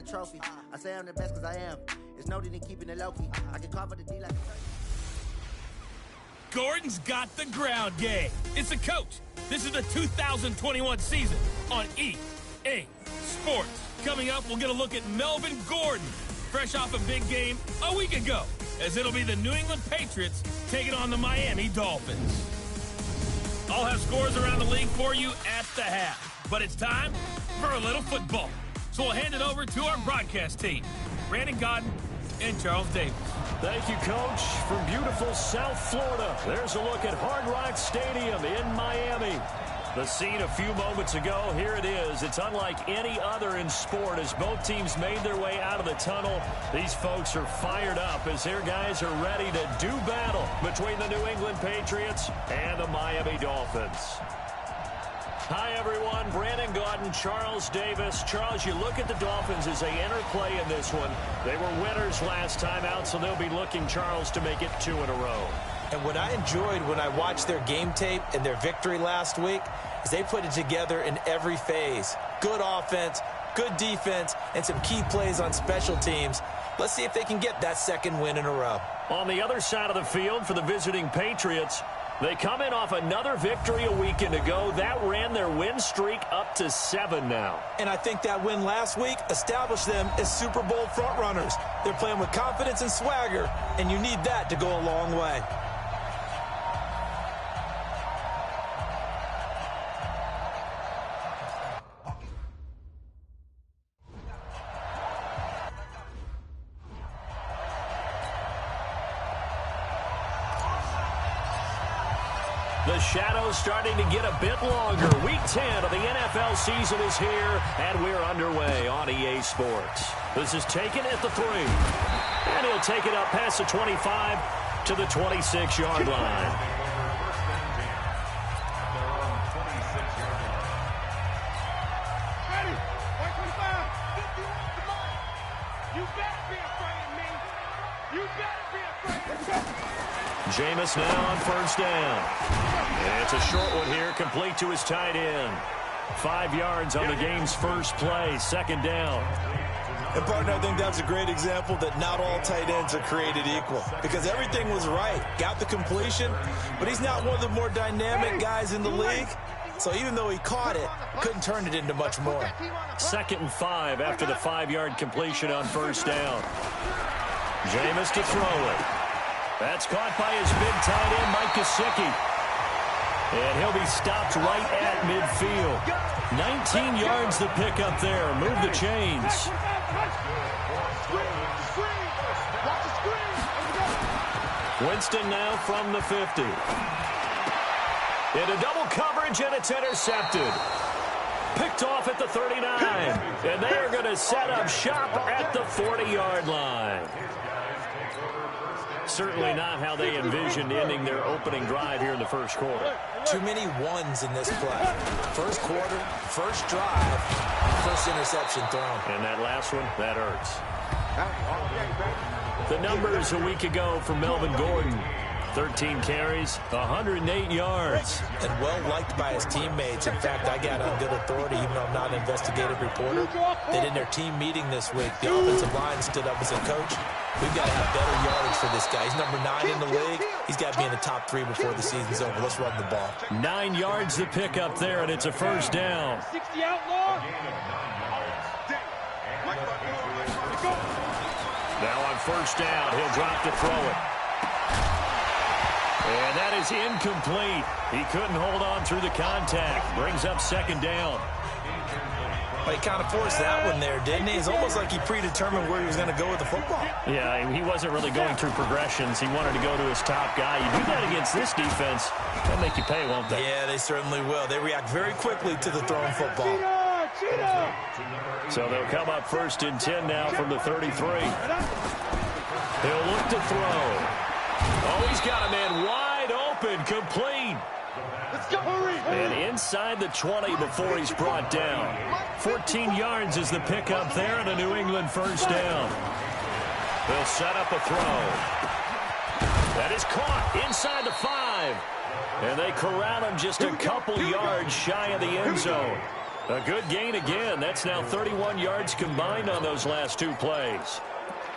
trophy. I say I'm the best because I am. It's noted in keeping it low-key. I can carve up the D like a turkey. Gordon's got the ground game. It's a coach. This is the 2021 season on EA Sports. Coming up, we'll get a look at Melvin Gordon, fresh off a big game a week ago, as it'll be the New England Patriots taking on the Miami Dolphins. I'll have scores around the league for you at the half, but it's time for a little football. So we'll hand it over to our broadcast team, Brandon Godden and Charles Davis. Thank you, Coach. From beautiful South Florida, there's a look at Hard Rock Stadium in Miami. The scene a few moments ago, here it is. It's unlike any other in sport as both teams made their way out of the tunnel. These folks are fired up as their guys are ready to do battle between the New England Patriots and the Miami Dolphins. Hi, everyone. Brandon Godden, Charles Davis. Charles, you look at the Dolphins as they enter play in this one. They were winners last time out, so they'll be looking, Charles, to make it 2 in a row. And what I enjoyed when I watched their game tape and their victory last week is they put it together in every phase. Good offense, good defense, and some key plays on special teams. Let's see if they can get that second win in a row. On the other side of the field for the visiting Patriots, they come in off another victory a weekend ago. That ran their win streak up to 7 now. And I think that win last week established them as Super Bowl frontrunners. They're playing with confidence and swagger, and you need that to go a long way. The shadows starting to get a bit longer. Week 10 of the NFL season is here, and we're underway on EA Sports. This is taken at the 3. And he'll take it up past the 25 to the 26-yard line. Jameis now on first down. And it's a short one here, complete to his tight end. 5 yards on the game's first play, second down. And, partner, I think that's a great example that not all tight ends are created equal. Because everything was right. Got the completion, but he's not one of the more dynamic guys in the league. So even though he caught it, couldn't turn it into much more. 2nd and 5 after the 5-yard completion on first down. Jameis to throw it. That's caught by his big tight end, Mike Gesicki. And he'll be stopped right at midfield. 19 yards to pick up there. Move the chains. Winston now from the 50. Into double coverage, and it's intercepted. Picked off at the 39. And they are going to set up shop at the 40-yard line. Certainly not how they envisioned ending their opening drive here in the first quarter. Too many ones in this play. First quarter, first drive, first interception thrown. And that last one, that hurts. The numbers a week ago for Melvin Gordon. 13 carries, 108 yards. And well-liked by his teammates. In fact, I got on good authority, even though I'm not an investigative reporter, that in their team meeting this week, the offensive line stood up and said, Coach, we've got to have better yardage for this guy. He's number 9 in the league. He's got to be in the top 3 before the season's over. Let's run the ball. 9 yards to pick up there, and it's a first down. 60 outlaw. Now on first down, he'll drop to throw it. And that is incomplete. He couldn't hold on through the contact. Brings up second down. But he kind of forced that one there, didn't he? It's almost like he predetermined where he was going to go with the football. Yeah, he wasn't really going through progressions. He wanted to go to his top guy. You do that against this defense, they'll make you pay, won't they? Yeah, they certainly will. They react very quickly to the thrown football. So they'll come up first and 10 now from the 33. He'll look to throw. Oh, he's got a man wide open, complete. Let's go, hurry. And inside the 20 before he's brought down. 14 yards is the pickup there and a New England first down. They'll set up a throw. That is caught inside the 5. And they corral him just a couple yards shy of the end zone. A good gain again. That's now 31 yards combined on those last two plays.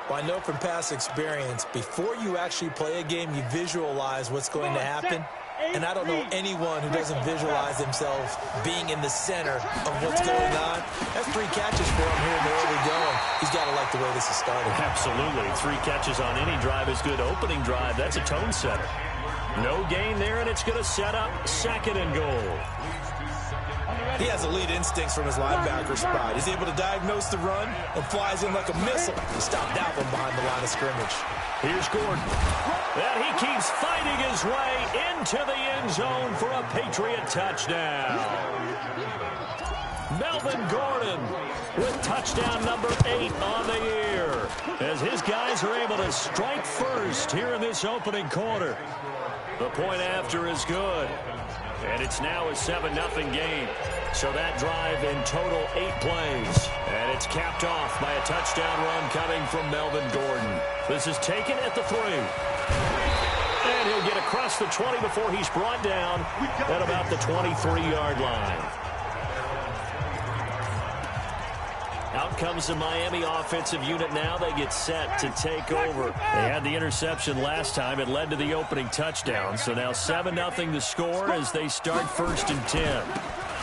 Well, I know from past experience, before you actually play a game, you visualize what's going to happen. And I don't know anyone who doesn't visualize themselves being in the center of what's going on. That's 3 catches for him here in the early going. He's got to like the way this is starting. Absolutely. 3 catches on any drive is good. Opening drive, that's a tone setter. No gain there, and it's going to set up 2nd and goal. He has elite instincts from his linebacker spot. He's able to diagnose the run and flies in like a missile to stop that one behind the line of scrimmage. Here's Gordon. And he keeps fighting his way into the end zone for a Patriot touchdown. Melvin Gordon with touchdown number 8 on the year, as his guys are able to strike first here in this opening quarter. The point after is good. And it's now a 7-0 game. So that drive in total 8 plays. And it's capped off by a touchdown run coming from Melvin Gordon. This is taken at the 3. And he'll get across the 20 before he's brought down at about the 23-yard line. Out comes the Miami offensive unit now. They get set to take over. They had the interception last time. It led to the opening touchdown. So now 7-0 the score as they start 1st and 10.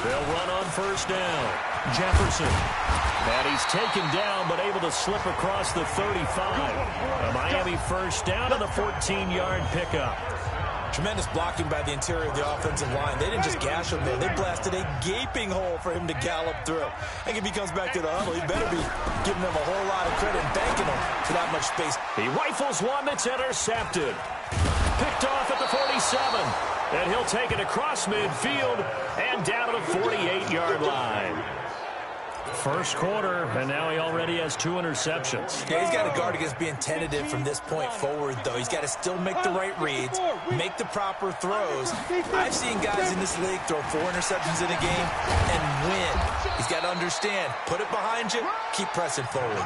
They'll run on 1st down. Jefferson. And he's taken down but able to slip across the 35. A Miami 1st down on the 14-yard pickup. Tremendous blocking by the interior of the offensive line. They didn't just gash him there. They blasted a gaping hole for him to gallop through. I think if he comes back to the huddle, he better be giving them a whole lot of credit and thanking them for that much space. He rifles one that's intercepted. Picked off at the 47. And he'll take it across midfield and down to the 48-yard line. First quarter, and now he already has 2 interceptions. Yeah, he's got to guard against being tentative from this point forward, though. He's got to still make the right reads, make the proper throws. I've seen guys in this league throw 4 interceptions in a game and win. He's got to understand, put it behind you, keep pressing forward.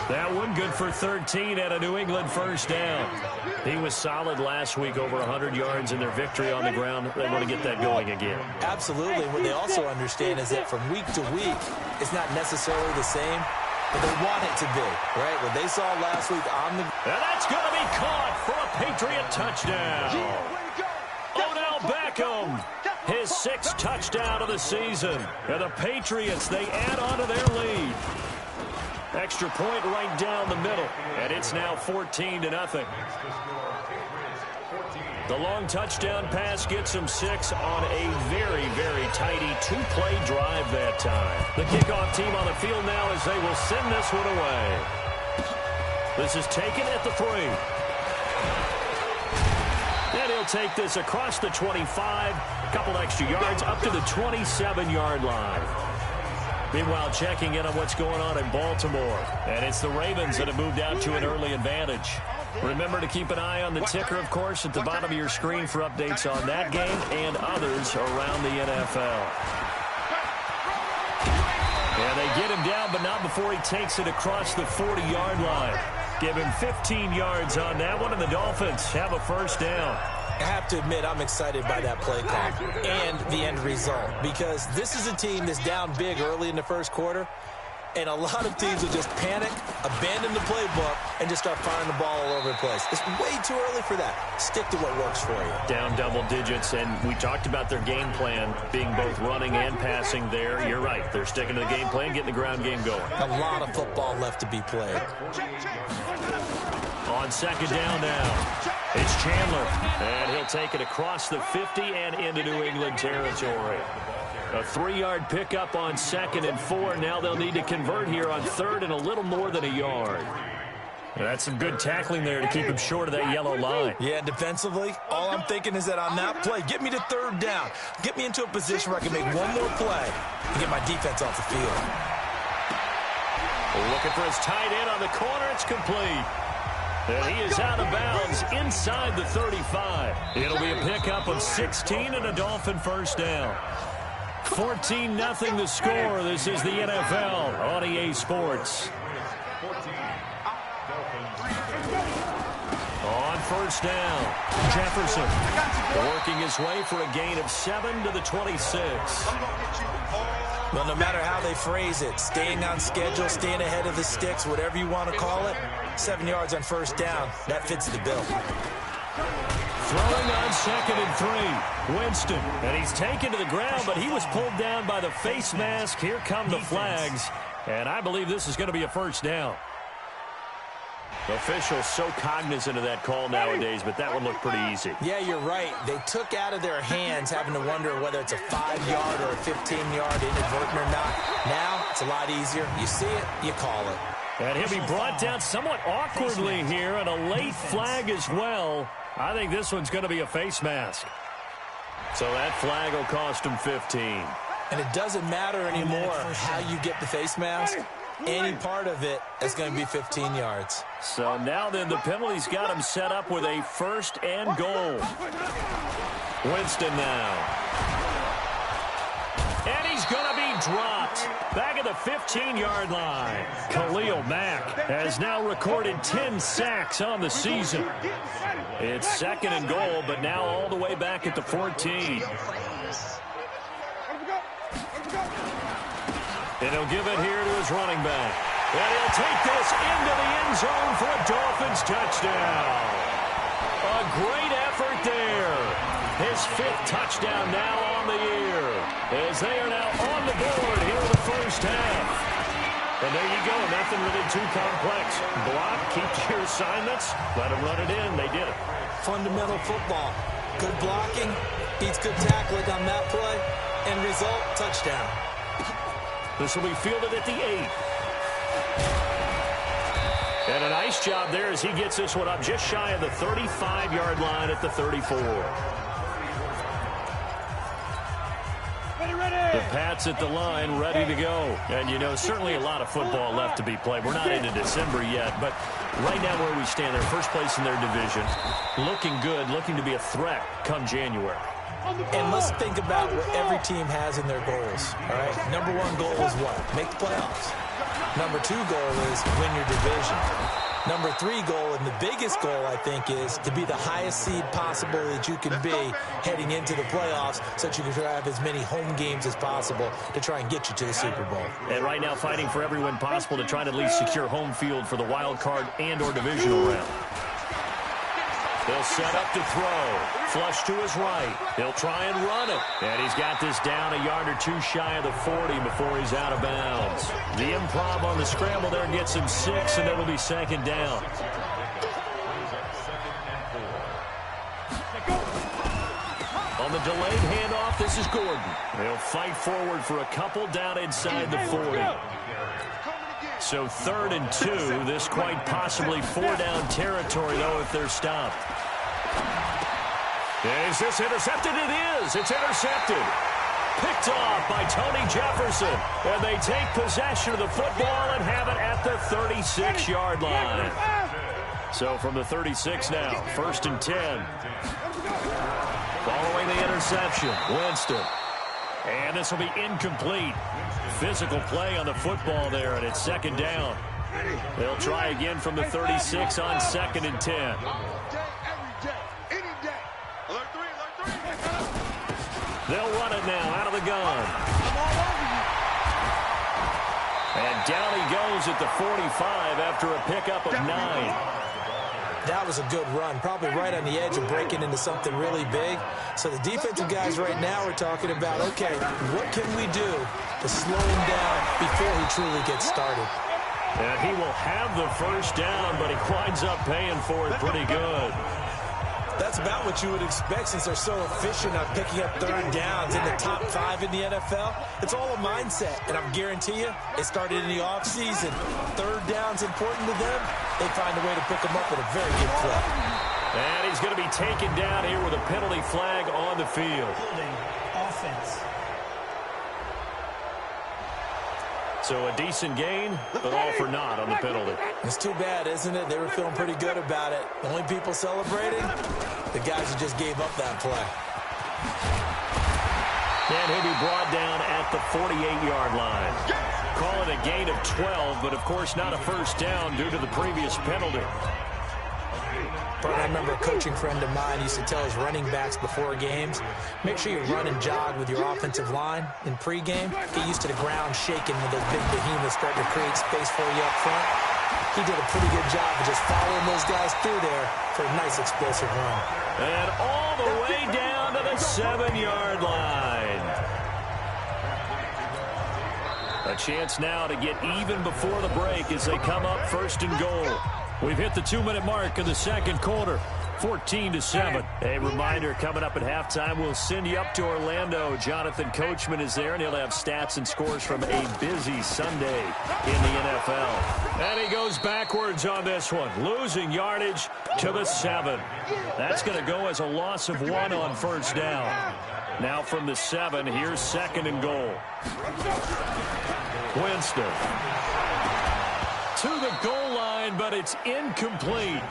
That one good for 13 at a New England 1st down. He was solid last week, over 100 yards in their victory on the ground. They want to get that going again. Absolutely. What they also understand is that from week to week, it's not necessarily the same, but they want it to be, right? What they saw last week on the... And that's going to be caught for a Patriot touchdown. Odell Beckham, his 6th touchdown of the season. And the Patriots, they add on to their lead. Extra point right down the middle, and it's now 14-0. The long touchdown pass gets him 6 on a very, very tidy 2-play drive that time. The kickoff team on the field now as they will send this one away. This is taken at the 3. And he'll take this across the 25, a couple extra yards up to the 27-yard line. Meanwhile, checking in on what's going on in Baltimore. And it's the Ravens that have moved out to an early advantage. Remember to keep an eye on the ticker, of course, at the bottom of your screen for updates on that game and others around the NFL. And they get him down, but not before he takes it across the 40-yard line. Give him 15 yards on that one, and the Dolphins have a 1st down. I have to admit, I'm excited by that play call and the end result, because this is a team that's down big early in the 1st quarter, and a lot of teams will just panic, abandon the playbook, and just start firing the ball all over the place. It's way too early for that. Stick to what works for you. Down double digits, and we talked about their game plan being both running and passing there. You're right. They're sticking to the game plan, getting the ground game going. A lot of football left to be played. On 2nd down now, it's Chandler, and he'll take it across the 50 and into New England territory. A 3-yard pickup on 2nd and 4. Now they'll need to convert here on 3rd and a little more than a yard. That's some good tackling there to keep him short of that yellow line. Yeah, defensively, all I'm thinking is that on that play, get me to 3rd down. Get me into a position where I can make one more play and get my defense off the field. Looking for his tight end on the corner. It's complete. And he is out of bounds inside the 35. It'll be a pickup of 16 and a Dolphin 1st down. 14-0 the score. This is the NFL on EA Sports. On first down, Jefferson working his way for a gain of 7 to the 26. Well, no matter how they phrase it, staying on schedule, staying ahead of the sticks, whatever you want to call it, 7 yards on first down, that fits the bill. Throwing on 2nd and 3, Winston. And he's taken to the ground, but he was pulled down by the face mask. Here come the flags, and I believe this is going to be a first down. Officials so cognizant of that call nowadays, but that one looked pretty easy. Yeah, you're right. They took out of their hands having to wonder whether it's a 5-yard or a 15-yard inadvertent or not. Now, it's a lot easier. You see it, you call it. And he'll be brought down somewhat awkwardly here, and a late flag as well. I think this one's going to be a face mask. So that flag will cost him 15. And it doesn't matter anymore how you get the face mask. Any part of it is going to be 15 yards. So now then the penalty's got him set up with a 1st and goal. Winston now. And he's going to be dropped. Back at the 15-yard line. Khalil Mack has now recorded 10 sacks on the season. It's 2nd and goal, but now all the way back at the 14. And he'll give it here to his running back. And he'll take this into the end zone for a Dolphins touchdown. A great effort there. His 5th touchdown now on the year. As they are now on the board here in the first half. And there you go. Nothing really too complex. Block, keep your assignments, let them run it in. They did it. Fundamental football. Good blocking, beats good tackling on that play. End result, touchdown. This will be fielded at the 8. And a nice job there as he gets this one up just shy of the 35-yard line at the 34. The Pats at the line, ready to go. And, you know, certainly a lot of football left to be played. We're not into December yet, but right now where we stand, they're first place in their division. Looking good, looking to be a threat come January. And let's think about what every team has in their goals, all right? Number 1 goal is what? Make the playoffs. Number 2 goal is win your division. Number 3 goal, and the biggest goal, I think, is to be the highest seed possible that you can be heading into the playoffs so that you can have as many home games as possible to try and get you to the Super Bowl. And right now fighting for every win possible to try to at least secure home field for the wild card and or divisional round. They'll set up to throw. Flush to his right. He'll try and run it. And he's got this down a yard or 2 shy of the 40 before he's out of bounds. The improv on the scramble there gets him 6, and it'll be 2nd down. On the delayed handoff, this is Gordon. He'll fight forward for a couple down inside the 40. So 3rd and 2. This quite possibly 4-down territory, though, if they're stopped. Is this intercepted? It is. It's intercepted. Picked off by Tony Jefferson. And they take possession of the football and have it at the 36-yard line. So from the 36 now, 1st and 10. Following the interception, Winston. And this will be incomplete. Physical play on the football there, and it's 2nd down. They'll try again from the 36 on 2nd and 10. They'll run it now out of the gun. And down he goes at the 45 after a pickup of 9. That was a good run, probably right on the edge of breaking into something really big. So the defensive guys right now are talking about, okay, what can we do to slow him down before he truly gets started? And he will have the 1st down, but he winds up paying for it pretty good. That's about what you would expect since they're so efficient on picking up 3rd downs in the top 5 in the NFL. It's all a mindset, and I'm guarantee you, it started in the offseason. 3rd down's important to them. They find a way to pick them up at a very good clip. And he's going to be taken down here with a penalty flag on the field. Offense. So a decent gain, but all for naught on the penalty. It's too bad, isn't it? They were feeling pretty good about it. The only people celebrating, the guys who just gave up that play. And he'll be brought down at the 48-yard line. Call it a gain of 12, but of course not a first down due to the previous penalty. I remember a coaching friend of mine used to tell his running backs before games, make sure you run and jog with your offensive line in pregame. Get used to the ground shaking when those big behemoths start to create space for you up front. He did a pretty good job of just following those guys through there for a nice explosive run. And all the way down to the 7-yard line. A chance now to get even before the break as they come up first and goal. We've hit the 2-minute mark in the second quarter, 14-7. A reminder, coming up at halftime, we'll send you up to Orlando. Jonathan Coachman is there, and he'll have stats and scores from a busy Sunday in the NFL. And he goes backwards on this one, losing yardage to the 7. That's going to go as a loss of 1 on first down. Now from the 7, here's second and goal. Winston to the goal line, but it's incomplete.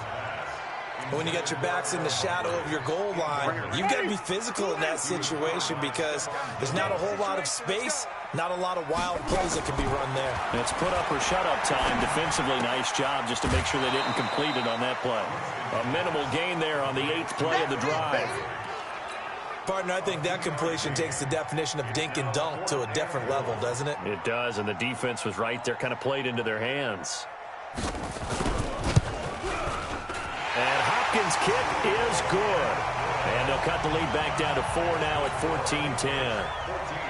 When you got your backs in the shadow of your goal line, you've got to be physical in that situation because there's not a whole lot of space, not a lot of wild plays that can be run there. It's put up or shut up time. Defensively, nice job just to make sure they didn't complete it on that play. A minimal gain there on the 8th play of the drive. Partner, I think that completion takes the definition of dink and dunk to a different level, doesn't it? It does, and the defense was right there, kind of played into their hands. And Hopkins' kick is good. And they'll cut the lead back down to 4 now at 14-10.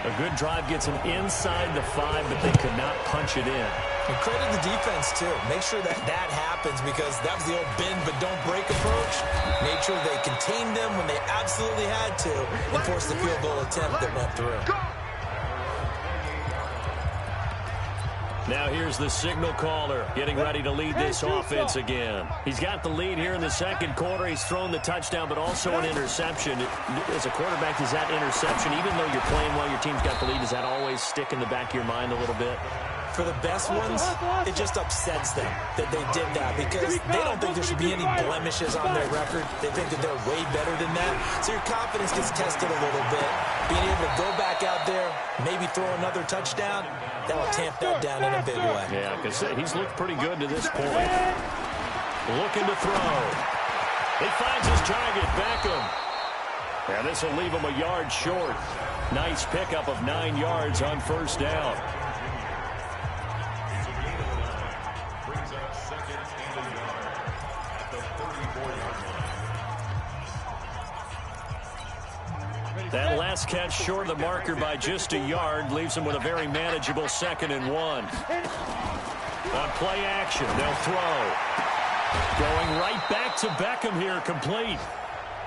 A good drive gets them inside the 5, but they could not punch it in. And credit the defense, too. Make sure that happens because that was the old bend but don't break approach. Made sure they contained them when they absolutely had to and forced the field goal attempt that went through. Now here's the signal caller getting ready to lead this offense again. He's got the lead here in the second quarter. He's thrown the touchdown, but also an interception. As a quarterback, does that interception, even though you're playing well, your team's got the lead, does that always stick in the back of your mind a little bit? For the best ones, it just upsets them that they did that because they don't think there should be any blemishes on their record. They think that they're way better than that. So your confidence gets tested a little bit. Being able to go back out there, maybe throw another touchdown, that'll tamp that down in a big way. Yeah, because he's looked pretty good to this point. Looking to throw. He finds his target, Beckham. And this will leave him a yard short. Nice pickup of 9 yards on first down. That last catch short of the marker by just a yard leaves them with a very manageable 2nd and 1. On play action, they'll throw. Going right back to Beckham here, complete.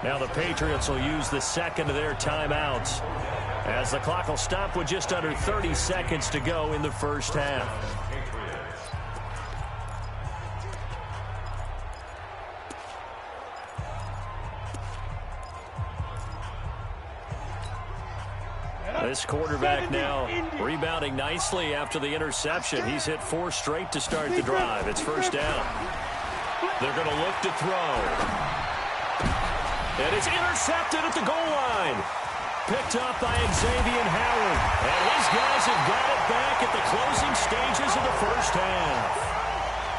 Now the Patriots will use the second of their timeouts as the clock will stop with just under 30 seconds to go in the first half. This quarterback now rebounding nicely after the interception. He's hit 4 straight to start the drive. It's first down. They're going to look to throw. And it's intercepted at the goal line. Picked up by Xavier Howard. And his guys have got it back at the closing stages of the first half.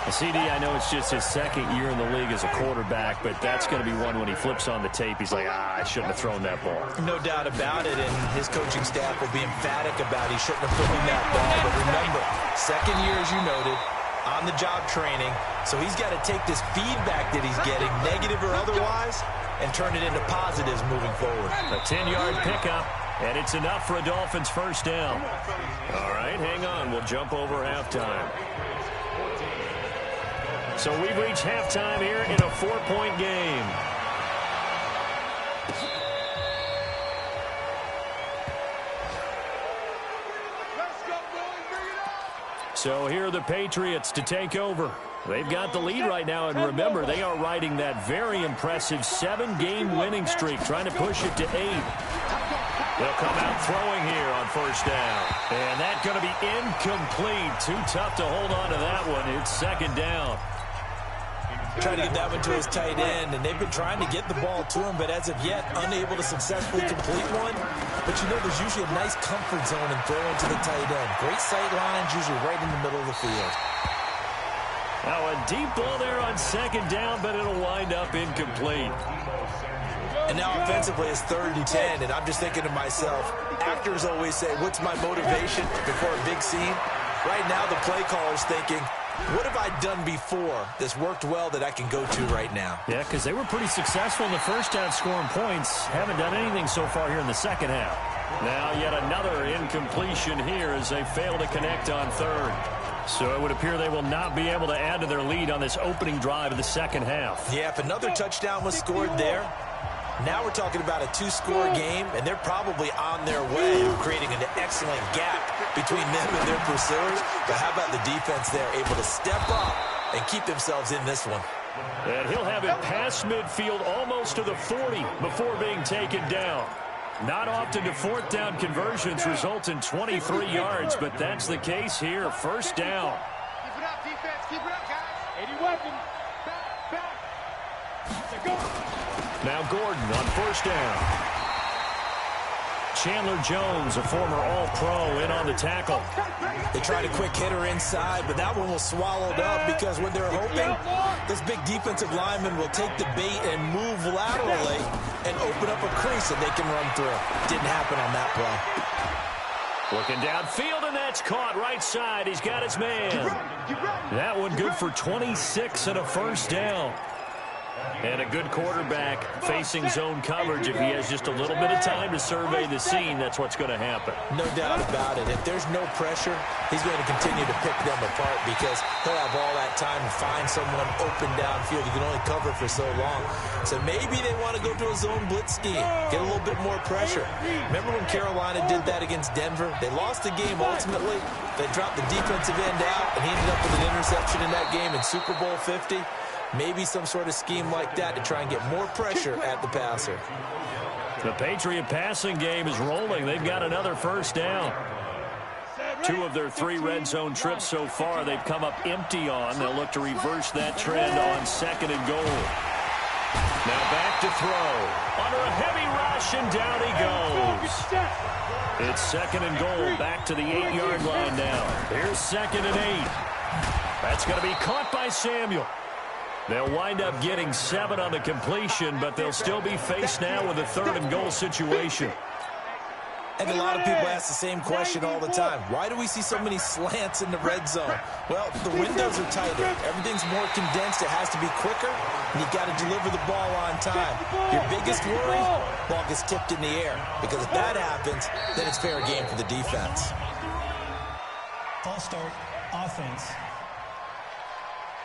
CD, I know it's just his 2nd year in the league as a quarterback, but that's going to be one when he flips on the tape. He's like, I shouldn't have thrown that ball. No doubt about it, and his coaching staff will be emphatic about he shouldn't have thrown that ball. But remember, 2nd year, as you noted, on-the-job training, so he's got to take this feedback that he's getting, negative or otherwise, and turn it into positives moving forward. A 10-yard pickup, and it's enough for a Dolphins first down. All right, hang on. We'll jump over halftime. So we've reached halftime here in a 4-point game. So here are the Patriots to take over. They've got the lead right now, and remember, they are riding that very impressive 7-game winning streak, trying to push it to 8. They'll come out throwing here on first down. And that's going to be incomplete. Too tough to hold on to that one. It's 2nd down. Trying to get that one to his tight end, and they've been trying to get the ball to him, but as of yet, unable to successfully complete one. But you know, there's usually a nice comfort zone in throwing to the tight end. Great sight lines, usually right in the middle of the field. Now a deep ball there on second down, but it'll wind up incomplete. And now offensively it's 3rd and 10, and I'm just thinking to myself, actors always say, what's my motivation before a big scene? Right now the play caller's thinking, what have I done before that's worked well that I can go to right now? Yeah, because they were pretty successful in the first half scoring points. Haven't done anything so far here in the second half. Now yet another incompletion here as they fail to connect on 3rd. So it would appear they will not be able to add to their lead on this opening drive of the second half. Yeah, if another touchdown was scored there, now we're talking about a 2-score game, and they're probably on their way of creating an excellent gap between them and their pursuers. But how about the defense there, able to step up and keep themselves in this one? And he'll have it past midfield almost to the 40 before being taken down. Not often do 4th down conversions result in 23 yards, but that's the case here. 1st down. Keep it up, defense. Keep it up, guys. 80 weapons. Back. Go. Now Gordon on 1st down. Chandler Jones, a former All-Pro, in on the tackle. They tried a quick hitter inside, but that one was swallowed up because what they're hoping, this big defensive lineman will take the bait and move laterally and open up a crease that they can run through. Didn't happen on that play. Looking downfield, and that's caught right side. He's got his man. That one good for 26 and a 1st down. And a good quarterback facing zone coverage. If he has just a little bit of time to survey the scene, that's what's going to happen. No doubt about it. If there's no pressure, he's going to continue to pick them apart because he'll have all that time to find someone open downfield. You can only cover for so long. So maybe they want to go to a zone blitz scheme, get a little bit more pressure. Remember when Carolina did that against Denver? They lost the game ultimately. They dropped the defensive end out, and he ended up with an interception in that game in Super Bowl 50. Maybe some sort of scheme like that to try and get more pressure at the passer. The Patriot passing game is rolling. They've got another 1st down. 2 of their 3 red zone trips so far they've come up empty on. They'll look to reverse that trend on 2nd and goal. Now back to throw. Under a heavy rush, and down he goes. It's 2nd and goal, back to the 8-yard line now. Here's 2nd and 8. That's going to be caught by Samuel. They'll wind up getting 7 on the completion, but they'll still be faced now with a 3rd and goal situation. And a lot of people ask the same question all the time. Why do we see so many slants in the red zone? Well, the windows are tighter. Everything's more condensed. It has to be quicker, and you've got to deliver the ball on time. Your biggest worry, ball gets tipped in the air. Because if that happens, then it's fair game for the defense. False start, offense.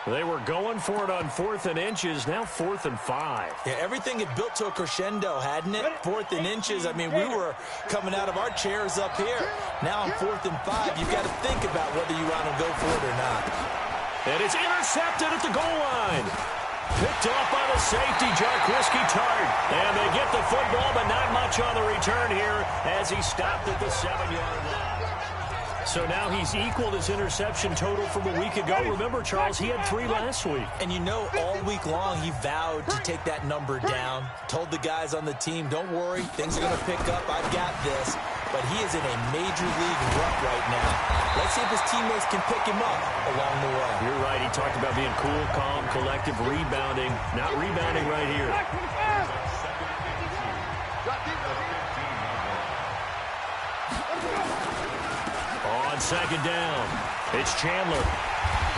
They were going for it on 4th and inches, now 4th and 5. Yeah, everything had built to a crescendo, hadn't it? 4th and inches. I mean, we were coming out of our chairs up here. Now on 4th and 5, you've got to think about whether you want to go for it or not. And it's intercepted at the goal line. Picked off by the safety, Jarquiski Tart. And they get the football, but not much on the return here as he stopped at the 7-yard line. So now he's equaled his interception total from a week ago. Remember, Charles, he had 3 last week. And you know, all week long he vowed to take that number down. Told the guys on the team, don't worry, things are going to pick up. I've got this. But he is in a major league rut right now. Let's see if his teammates can pick him up along the way. You're right. He talked about being cool, calm, collective, rebounding. Not rebounding right here. On 2nd down, it's Chandler.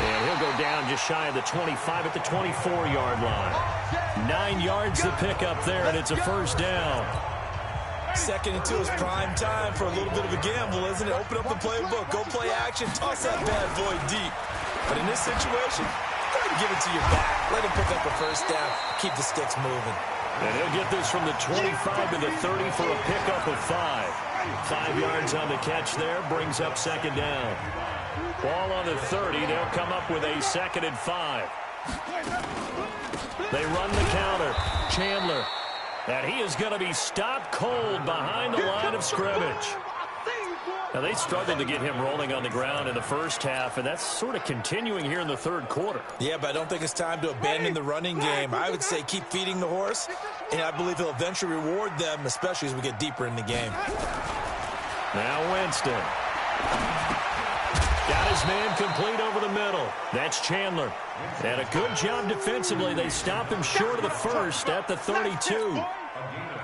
And he'll go down just shy of the 25 at the 24-yard line. 9 yards to pick up there, and it's a 1st down. 2nd and 2 is prime time for a little bit of a gamble, isn't it? Open up the playbook, go play action, toss that bad boy deep. But in this situation, go ahead and give it to your back. Let him pick up a 1st down, keep the sticks moving. And he'll get this from the 25 to the 30 for a pickup of 5. 5 yards on the catch there, brings up 2nd down. Ball on the 30, they'll come up with a 2nd and 5. They run the counter. Chandler. And he is going to be stopped cold behind the line of scrimmage. Now, they struggled to get him rolling on the ground in the first half, and that's sort of continuing here in the third quarter. Yeah, but I don't think it's time to abandon the running game. I would say keep feeding the horse, and I believe he'll eventually reward them, especially as we get deeper in the game. Now Winston. Got his man complete over the middle. That's Chandler. And a good job defensively. They stop him short of the first at the 32.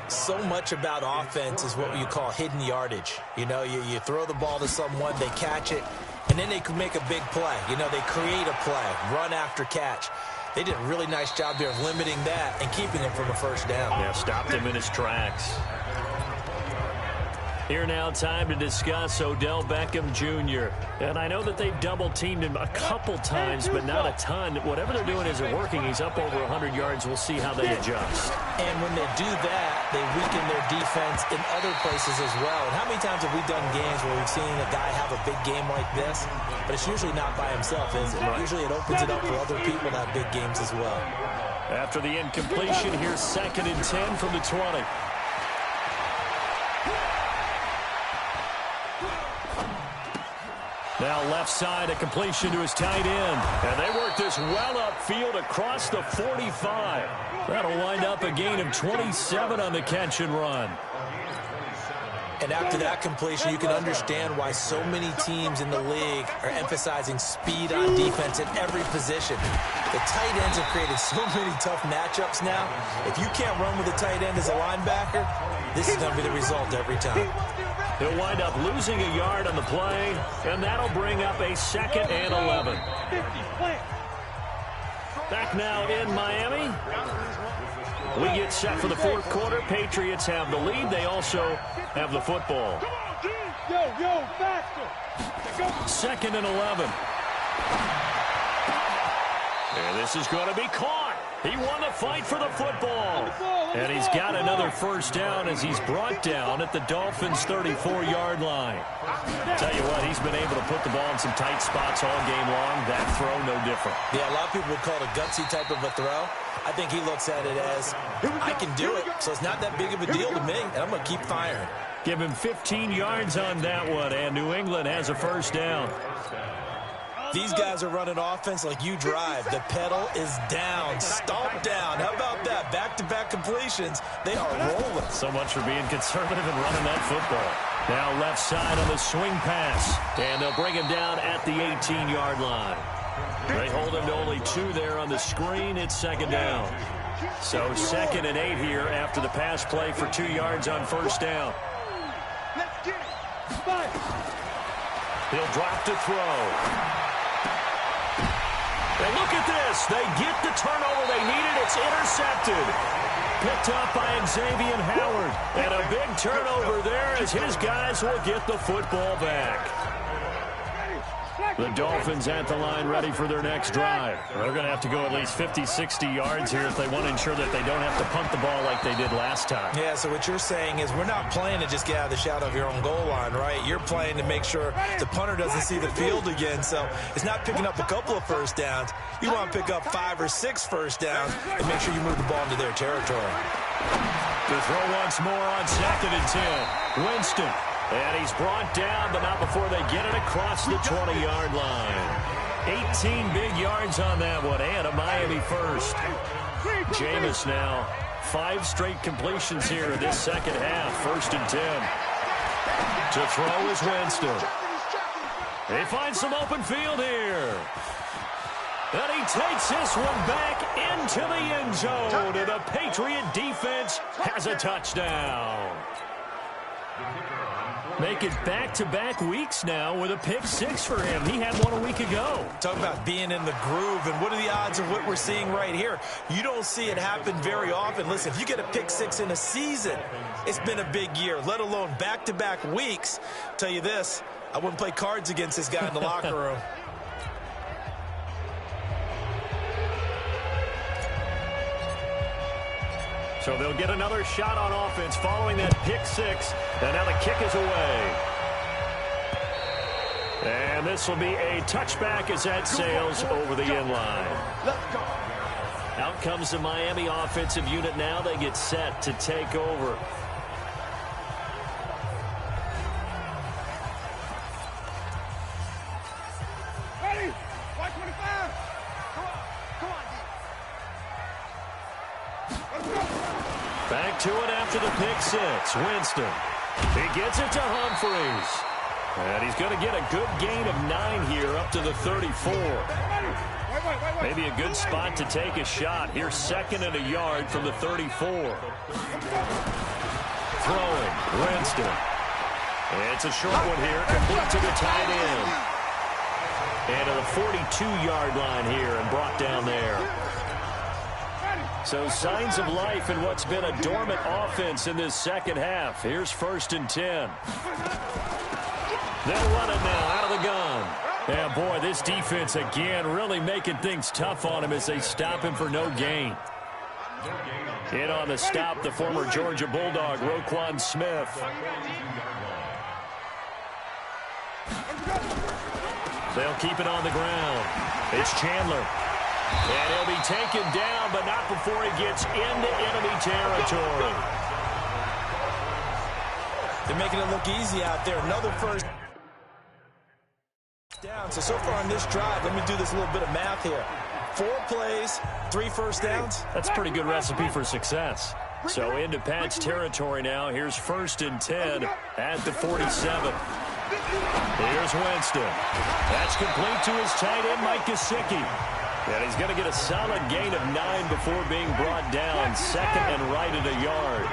So much about offense is what you call hidden yardage. You know, you throw the ball to someone, they catch it, and then they can make a big play. You know, they create a play, run after catch. They did a really nice job there of limiting that and keeping him from a first down. Yeah, stopped him in his tracks. Here now, time to discuss Odell Beckham Jr. And I know that they've double-teamed him a couple times, but not a ton. Whatever they're doing isn't working. He's up over 100 yards. We'll see how they adjust. And when they do that, they weaken their defense in other places as well. And how many times have we done games where we've seen a guy have a big game like this? But it's usually not by himself, is it? Usually it opens it up for other people to have big games as well. After the incompletion, here's 2nd and 10 from the 20. Now left side, a completion to his tight end. And they work this well upfield across the 45. That'll wind up a gain of 27 on the catch and run. And after that completion, you can understand why so many teams in the league are emphasizing speed on defense at every position. The tight ends have created so many tough matchups now. If you can't run with a tight end as a linebacker, this is going to be the result every time. He'll wind up losing a yard on the play, and that'll bring up a 2nd and 11. Back now in Miami. We get set for the fourth quarter. Patriots have the lead. They also have the football. 2nd and 11. And this is going to be caught. He won the fight for the football. And he's got another first down as he's brought down at the Dolphins' 34-yard line. Tell you what, he's been able to put the ball in some tight spots all game long. That throw, no different. Yeah, a lot of people would call it a gutsy type of a throw. I think he looks at it as, I can do it, so it's not that big of a deal to me, and I'm going to keep firing. Give him 15 yards on that one, and New England has a first down. These guys are running offense like you drive. The pedal is down, stomp down. How about that? Back-to-back completions. They are rolling. So much for being conservative and running that football. Now left side on the swing pass, and they'll bring him down at the 18-yard line. They hold him to only 2 there on the screen. It's 2nd down. So 2nd and 8 here after the pass play for 2 yards on first down. He'll drop to throw. And look at this. They get the turnover they needed. It's intercepted. Picked up by Xavier Howard. And a big turnover there as his guys will get the football back. The Dolphins at the line ready for their next drive. They're going to have to go at least 50, 60 yards here if they want to ensure that they don't have to punt the ball like they did last time. Yeah, so what you're saying is we're not playing to just get out of the shadow of your own goal line, right? You're playing to make sure the punter doesn't see the field again. So it's not picking up a couple of first downs. You want to pick up 5 or 6 first downs and make sure you move the ball into their territory. To throw once more on 2nd and 10. Winston. And he's brought down, but not before they get it across the 20-yard line. 18 big yards on that one, and a Miami first. Jameis now, 5 straight completions here in this second half. 1st and 10. To throw is Winston. They find some open field here. And he takes this one back into the end zone, and the Patriot defense has a touchdown. Make it back-to-back weeks now with a pick 6 for him. He had one a week ago. Talk about being in the groove, and what are the odds of what we're seeing right here? You don't see it happen very often. Listen, if you get a pick 6 in a season, it's been a big year, let alone back-to-back weeks. I'll tell you this, I wouldn't play cards against this guy in the locker room. So they'll get another shot on offense following that pick 6. And now the kick is away. And this will be a touchback as that sails over the end line. Out comes the Miami offensive unit now. They get set to take over. Back to it after the pick six. Winston. He gets it to Humphries. And he's going to get a good gain of 9 here up to the 34. Maybe a good spot to take a shot. Here's 2nd and a yard from the 34. Throwing. Winston. It's a short one here. Complete to the tight end. And to the 42-yard line here and brought down there. So signs of life in what's been a dormant offense in this second half. Here's 1st and 10. They'll run it now out of the gun. Yeah, boy, this defense again really making things tough on him as they stop him for no gain. In on the stop, the former Georgia Bulldog, Roquan Smith. They'll keep it on the ground. It's Chandler. And he'll be taken down, but not before he gets into enemy territory. They're making it look easy out there. Another first down. So far on this drive, let me do this little bit of math here. 4 plays, 3 first downs. That's a pretty good recipe for success. So into Pat's territory now. Here's 1st and 10 at the 47. Here's Winston. That's complete to his tight end, Mike Gesicki. And he's going to get a solid gain of 9 before being brought down. 2nd and right at a yard.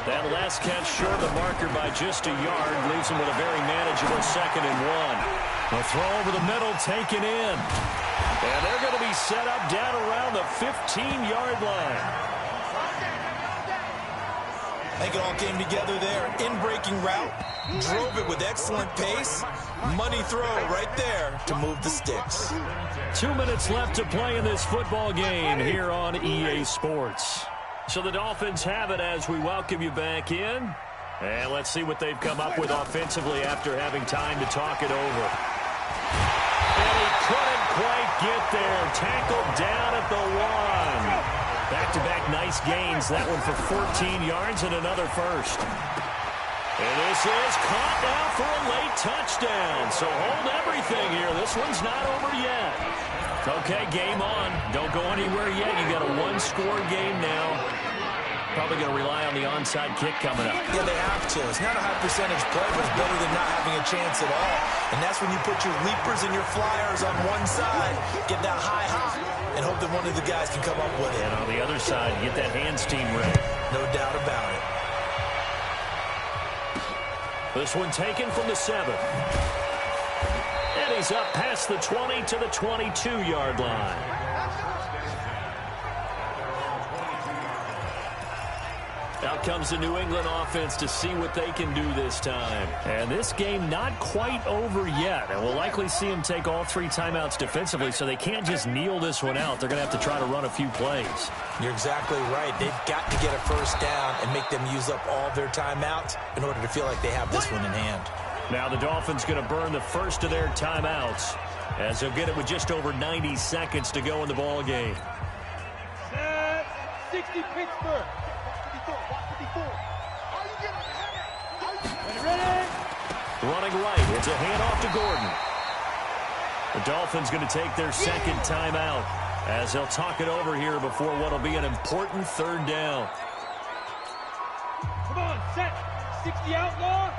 That last catch short of the marker by just a yard leaves him with a very manageable 2nd and 1. A throw over the middle taken in. And they're going to be set up down around the 15-yard line. I think it all came together there. In-breaking route. Drove it with excellent pace. Money throw right there to move the sticks. 2 minutes left to play in this football game here on EA Sports. So the Dolphins have it as we welcome you back in. And let's see what they've come up with offensively after having time to talk it over. And he couldn't quite get there. Tackled down at the 1. Back-to-back nice gains. That one for 14 yards and another first. And this is caught now for a late touchdown. So hold everything here. This one's not over yet. Okay, game on. Don't go anywhere yet. You got a 1-score game now. Probably going to rely on the onside kick coming up. Yeah, they have to. It's not a high percentage play, but it's better than not having a chance at all. And that's when you put your leapers and your flyers on one side, get that high hop, and hope that one of the guys can come up with it. And on the other side, get that hands team ready. No doubt about it. This one taken from the 7. And he's up past the 20 to the 22-yard line. Out comes the New England offense to see what they can do this time. And this game not quite over yet. And we'll likely see them take all 3 timeouts defensively, so they can't just kneel this one out. They're going to have to try to run a few plays. You're exactly right. They've got to get a first down and make them use up all their timeouts in order to feel like they have this one in hand. Now the Dolphins going to burn the first of their timeouts as they'll get it with just over 90 seconds to go in the ball game. 60 Pittsburgh. Running right. It's a handoff to Gordon. The Dolphins going to take their second timeout as they'll talk it over here before what will be an important 3rd down. Come on, set. 60 outlaw.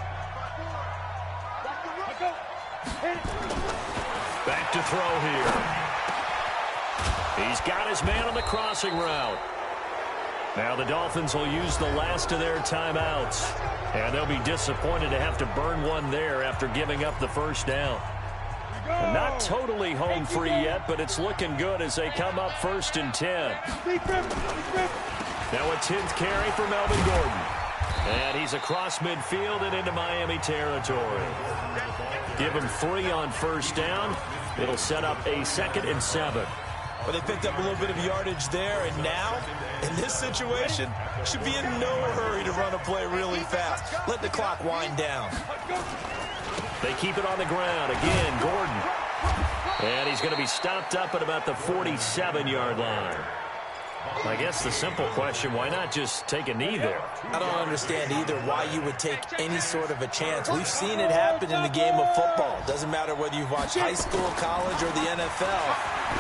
Back to throw here. He's got his man on the crossing route. Now the Dolphins will use the last of their timeouts. And they'll be disappointed to have to burn one there after giving up the first down. And not totally home free yet, but it's looking good as they come up 1st and 10. Now a 10th carry for Melvin Gordon. And he's across midfield and into Miami territory. Give him 3 on 1st down. It'll set up a 2nd and 7. Well, they picked up a little bit of yardage there, and now, in this situation, should be in no hurry to run a play really fast. Let the clock wind down. They keep it on the ground. Again, Gordon. And he's going to be stopped up at about the 47-yard line. I guess the simple question, why not just take a knee there? I don't understand either why you would take any sort of a chance. We've seen it happen in the game of football. Doesn't matter whether you've watched high school, college, or the NFL.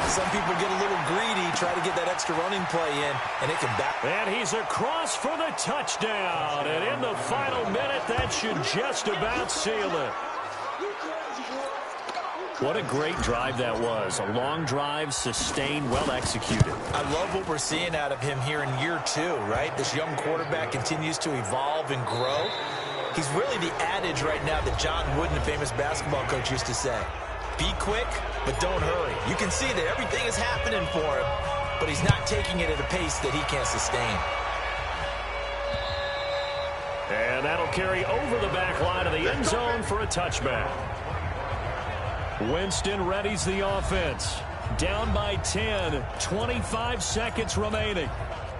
Some people get a little greedy, try to get that extra running play in, and it can back. And he's across for the touchdown. And in the final minute, that should just about seal it. What a great drive that was. A long drive, sustained, well executed. I love what we're seeing out of him here in year 2, right? This young quarterback continues to evolve and grow. He's really the adage right now that John Wooden, the famous basketball coach, used to say. Be quick, but don't hurry. You can see that everything is happening for him, but he's not taking it at a pace that he can't sustain. And that'll carry over the back line of the end zone for a touchback. Winston readies the offense. Down by 10, 25 seconds remaining.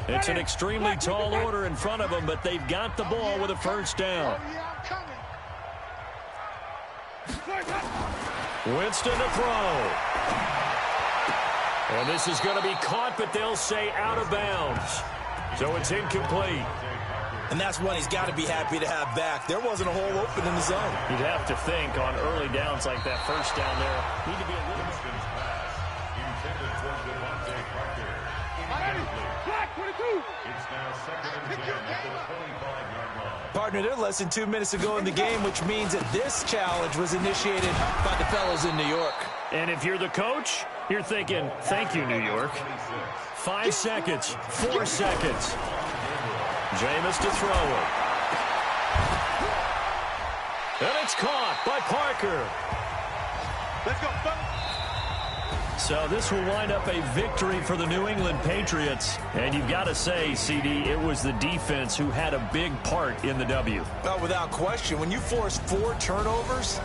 It's an extremely tall order in front of them, but they've got the ball with a first down. Winston to throw. And this is going to be caught, but they'll say out of bounds. So it's incomplete. And that's one he's got to be happy to have back. There wasn't a hole open in the zone. You'd have to think on early downs like that, first down there, need to be a little bit. Partner, they're less than 2 minutes ago in the game, which means that this challenge was initiated by the fellows in New York. And if you're the coach, you're thinking, thank you, New York. 5 seconds, 4 seconds. Jameis to throw it. And it's caught by Parker. Let's go, So this will wind up a victory for the New England Patriots. And you've got to say, CD, it was the defense who had a big part in the W. Well, without question, when you force 4 turnovers,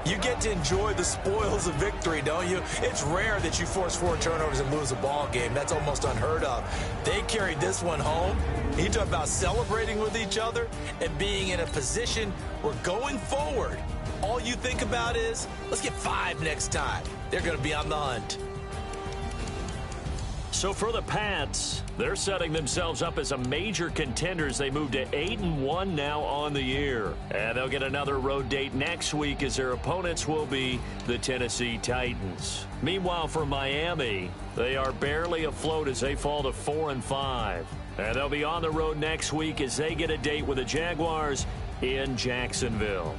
you get to enjoy the spoils of victory, don't you? It's rare that you force 4 turnovers and lose a ball game. That's almost unheard of. They carried this one home. You talk about celebrating with each other and being in a position where going forward, all you think about is, let's get 5 next time. They're going to be on the hunt. So for the Pats, they're setting themselves up as a major contender as they move to 8-1 now on the year. And they'll get another road date next week as their opponents will be the Tennessee Titans. Meanwhile, for Miami, they are barely afloat as they fall to 4-5. And they'll be on the road next week as they get a date with the Jaguars in Jacksonville.